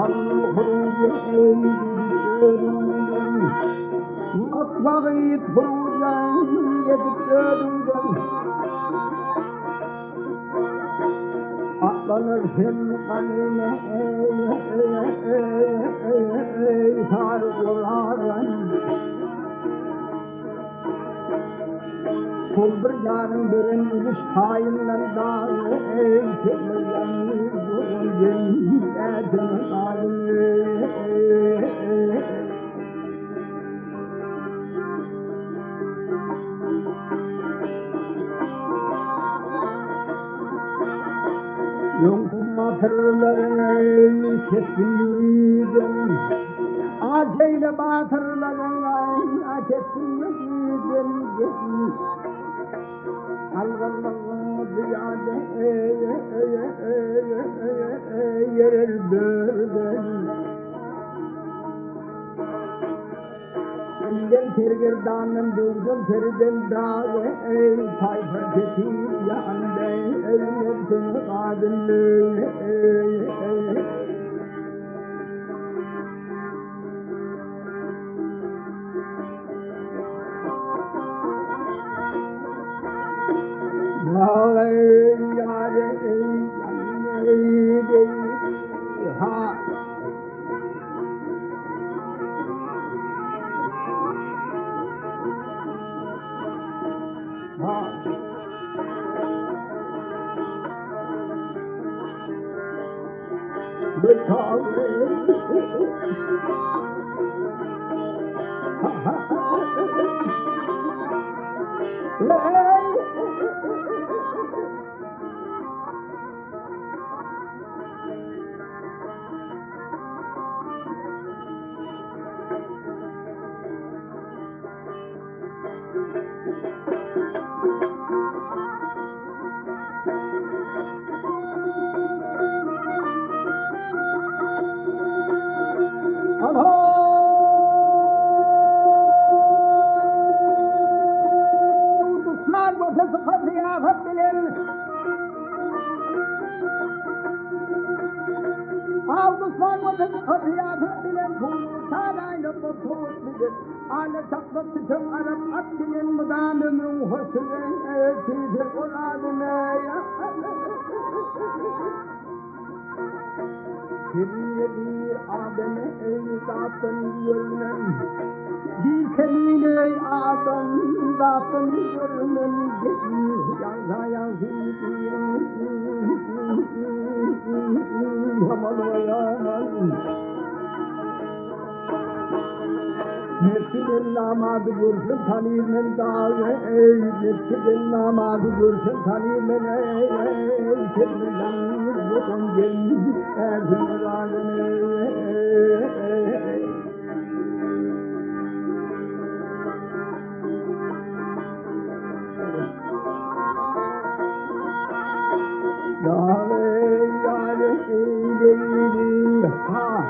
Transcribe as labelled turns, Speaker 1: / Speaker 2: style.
Speaker 1: الخروج مطبغي خروجا يدكتورا أطلع الهم قليلا كل برجان برن مشحاين للدار كل يوم يقولون يوم ما فرلين كسن يريدن عجيل باثر لغن كسن يريدن الغلط بيعده يردن عندن ترجر دانن دوغن تردن داغ فايفر كتير يا عندن المبتن قادن على تقبضتهم على أكل المدان روح سرين في القرآن يا كبير آدم ذاتن يرمن دي كميني آدم ذاتن يرمن يا يا Namaz Gursun Tanir men dağı Yetkidir namaz Gursun Tanir men Kebirden yıldızın gelin Erzin râgını Yâle yâle eyleyli ha